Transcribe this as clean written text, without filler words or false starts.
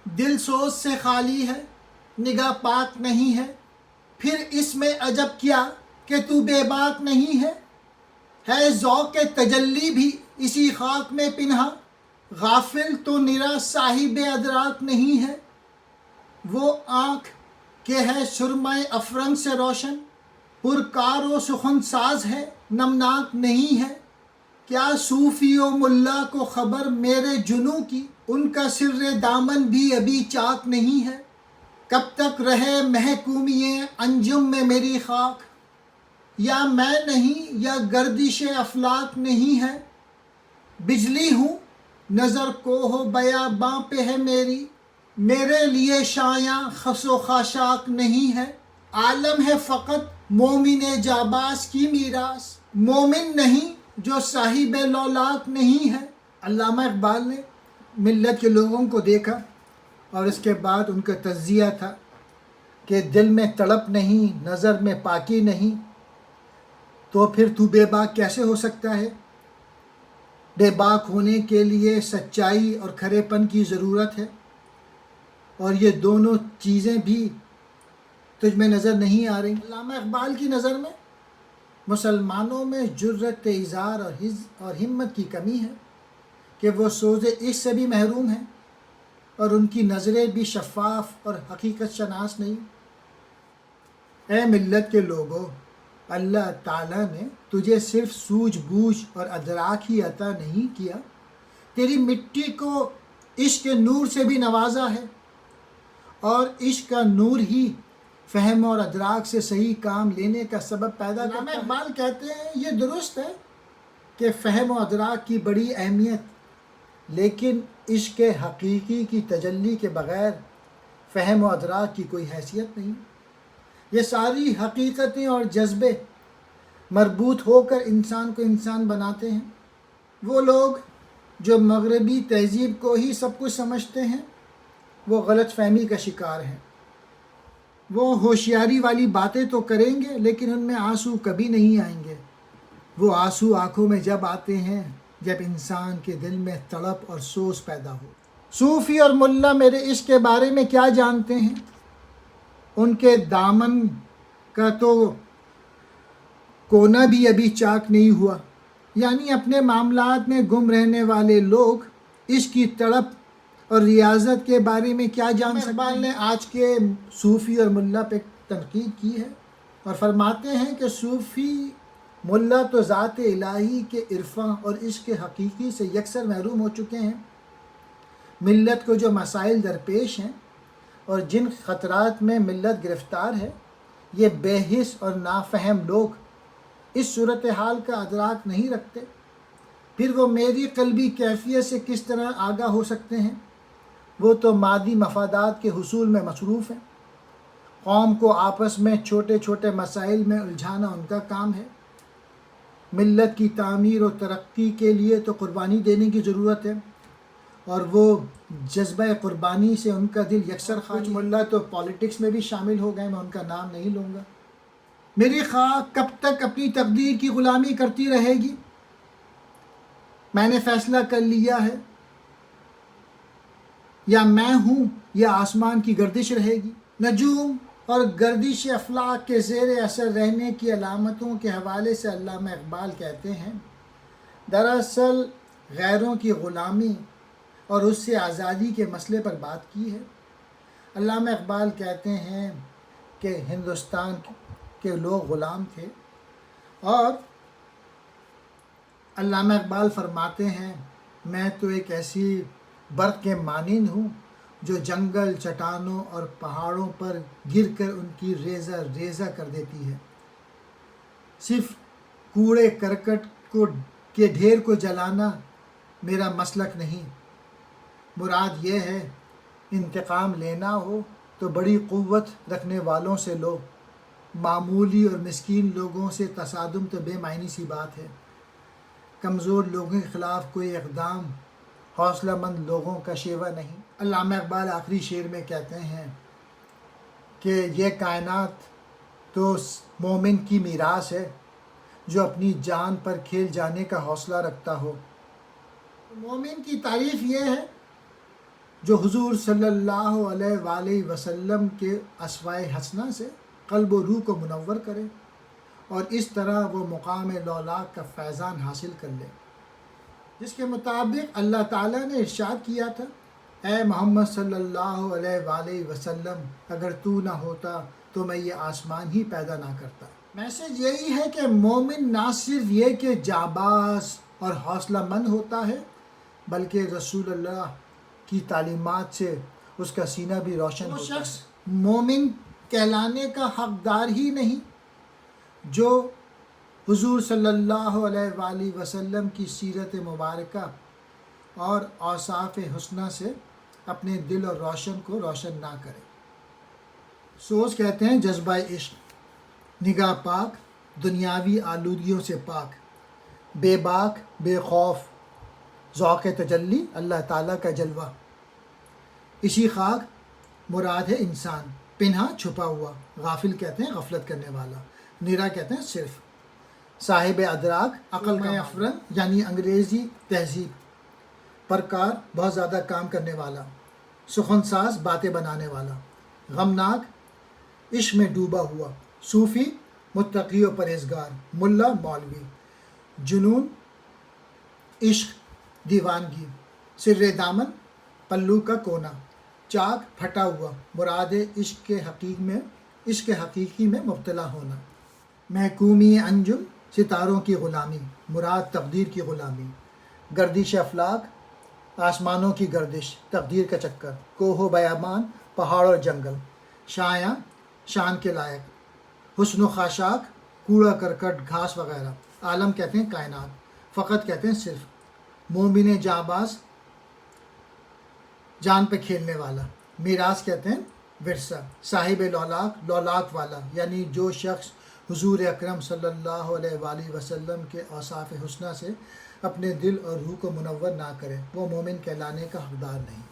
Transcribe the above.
دل سوز سے خالی ہے، نگاہ پاک نہیں ہے، پھر اس میں عجب کیا کہ تو بے باک نہیں ہے ذوق تجلی بھی اسی خاک میں پنہا، غافل تو نرا صاحب ادراک نہیں ہے، وہ آنکھ کہ ہے سرمہ افرنگ سے روشن، پرکار و سخن ساز ہے نمناک نہیں ہے، کیا صوفی و ملا کو خبر میرے جنوں کی، ان کا سر دامن بھی ابھی چاک نہیں ہے، کب تک رہے محکومی انجم میں میری خاک، یا میں نہیں یا گردش افلاک نہیں ہے، بجلی ہوں نظر کوہ بیاباں پہ ہے میری، میرے لیے شایاں خس و خاشاک نہیں ہے، عالم ہے فقط مومن جاباز کی میراث، مومن نہیں جو صاحب لولاک نہیں ہے۔ علامہ اقبال نے ملت کے لوگوں کو دیکھا اور اس کے بعد ان کا تجزیہ تھا کہ دل میں تڑپ نہیں، نظر میں پاکی نہیں، تو پھر تو بے باک کیسے ہو سکتا ہے؟ بے باک ہونے کے لیے سچائی اور کھرے پن کی ضرورت ہے، اور یہ دونوں چیزیں بھی تجھ میں نظر نہیں آ رہی۔ علامہ اقبال کی نظر میں مسلمانوں میں جرت اظہار اور ہمت کی کمی ہے کہ وہ سوز عشق سے بھی محروم ہیں، اور ان کی نظریں بھی شفاف اور حقیقت شناس نہیں۔ اے ملت کے لوگوں، اللہ تعالیٰ نے تجھے صرف سوجھ بوجھ اور ادراک ہی عطا نہیں کیا، تیری مٹی کو عشق کے نور سے بھی نوازا ہے، اور عشق کا نور ہی فہم اور ادراک سے صحیح کام لینے کا سبب پیدا کرتا ہے۔ علامہ اقبال کہتے ہیں یہ درست ہے کہ فہم و ادراک کی بڑی اہمیت، لیکن عشق حقیقی کی تجلی کے بغیر فہم و ادراک کی کوئی حیثیت نہیں۔ یہ ساری حقیقتیں اور جذبے مربوط ہو کر انسان کو انسان بناتے ہیں۔ وہ لوگ جو مغربی تہذیب کو ہی سب کچھ سمجھتے ہیں، وہ غلط فہمی کا شکار ہیں۔ وہ ہوشیاری والی باتیں تو کریں گے، لیکن ان میں آنسو کبھی نہیں آئیں گے۔ وہ آنسو آنکھوں میں جب آتے ہیں جب انسان کے دل میں تڑپ اور سوز پیدا ہو۔ صوفی اور ملا میرے عشق کے بارے میں کیا جانتے ہیں؟ ان کے دامن کا تو کونا بھی ابھی چاک نہیں ہوا، یعنی اپنے معاملات میں گم رہنے والے لوگ عشق کی تڑپ اور ریاضت کے بارے میں کیا جان سکتے ہیں؟ اقبال نے آج کے صوفی اور ملا پہ تنقید کی ہے اور فرماتے ہیں کہ صوفی ملا تو ذات الہی کے عرفاں اور عشق حقیقی سے یکسر محروم ہو چکے ہیں۔ ملت کو جو مسائل درپیش ہیں اور جن خطرات میں ملت گرفتار ہے، یہ بے حس اور نافہم لوگ اس صورتحال کا ادراک نہیں رکھتے، پھر وہ میری قلبی کیفیت سے کس طرح آگاہ ہو سکتے ہیں؟ وہ تو مادی مفادات کے حصول میں مصروف ہیں۔ قوم کو آپس میں چھوٹے چھوٹے مسائل میں الجھانا ان کا کام ہے۔ ملت کی تعمیر و ترقی کے لیے تو قربانی دینے کی ضرورت ہے، اور وہ جذبہ قربانی سے ان کا دل یکسر خالی۔ کچھ ملا تو پالیٹکس میں بھی شامل ہو گئے، میں ان کا نام نہیں لوں گا۔ میری خاک کب تک اپنی تقدیر کی غلامی کرتی رہے گی؟ میں نے فیصلہ کر لیا ہے، یا میں ہوں یا آسمان کی گردش رہے گی۔ نجوم اور گردش افلاک کے زیر اثر رہنے کی علامتوں کے حوالے سے علامہ اقبال کہتے ہیں، دراصل غیروں کی غلامی اور اس سے آزادی کے مسئلے پر بات کی ہے۔ علامہ اقبال کہتے ہیں کہ ہندوستان کے لوگ غلام تھے، اور علامہ اقبال فرماتے ہیں میں تو ایک ایسی برق کے مانند ہوں جو جنگل، چٹانوں اور پہاڑوں پر گر کر ان کی ریزہ ریزہ کر دیتی ہے۔ صرف کوڑے کرکٹ کے ڈھیر کو جلانا میرا مسلک نہیں، مراد یہ ہے انتقام لینا ہو تو بڑی قوت رکھنے والوں سے لو، معمولی اور مسکین لوگوں سے تصادم تو بے معنی سی بات ہے۔ کمزور لوگوں کے خلاف کوئی اقدام حوصلہ مند لوگوں کا شیوا نہیں۔ علامہ اقبال آخری شعر میں کہتے ہیں کہ یہ کائنات تو مومن کی میراث ہے جو اپنی جان پر کھیل جانے کا حوصلہ رکھتا ہو۔ مومن کی تعریف یہ ہے جو حضور صلی اللہ علیہ وآلہ وسلم کے اسوائے حسنہ سے قلب و روح کو منور کرے اور اس طرح وہ مقام لولاک کا فیضان حاصل کر لے، جس کے مطابق اللہ تعالیٰ نے ارشاد کیا تھا، اے محمد صلی اللہ علیہ وآلہ وسلم، اگر تو نہ ہوتا تو میں یہ آسمان ہی پیدا نہ کرتا۔ میسج یہی ہے کہ مومن نہ صرف یہ کہ جانباز اور حوصلہ مند ہوتا ہے، بلکہ رسول اللہ کی تعلیمات سے اس کا سینہ بھی روشن ہوتا ہے۔ وہ شخص مومن کہلانے کا حقدار ہی نہیں جو حضور صلی اللہ علیہ وآلہ وسلم کی سیرت مبارکہ اور اوصاف حسنہ سے اپنے دل اور روشن کو روشن نہ کرے۔ سوز کہتے ہیں جذبہ عشق، نگاہ پاک، دنیاوی آلودگیوں سے پاک، بے باک، بے خوف، ذوق تجلی، اللہ تعالیٰ کا جلوہ۔ اسی خاک مراد ہے انسان، پنہا چھپا ہوا، غافل کہتے ہیں غفلت کرنے والا، نیرا کہتے ہیں صرف، صاحب ادراک، عقل کا افرن یعنی انگریزی تہذیب، پرکار بہت زیادہ کام کرنے والا، سخن ساز باتیں بنانے والا، غمناک عشق میں ڈوبا ہوا، صوفی متقی و پرہیزگار، ملا مولوی، جنون عشق دیوانگی، سر دامن پلو کا کونا، چاک پھٹا ہوا، مراد عشق کے حقیقی میں مبتلا ہونا، محکومی انجم ستاروں کی غلامی، مراد تقدیر کی غلامی، گردش افلاک آسمانوں کی گردش، تقدیر کا چکر، کوہ و بیابان پہاڑ اور جنگل، شایاں شان کے لائق، حسن و خاشاک کوڑا کرکٹ گھاس وغیرہ، عالم کہتے ہیں کائنات، فقط کہتے ہیں صرف، مومن جانباز جان پہ کھیلنے والا، میراث کہتے ہیں ورثہ، صاحب لولاک لولاک والا، یعنی جو شخص حضور اکرم صلی اللہ علیہ وآلہ وسلم کے اوصاف حسنہ سے اپنے دل اور روح کو منور نہ کرے وہ مومن کہلانے کا حقدار نہیں۔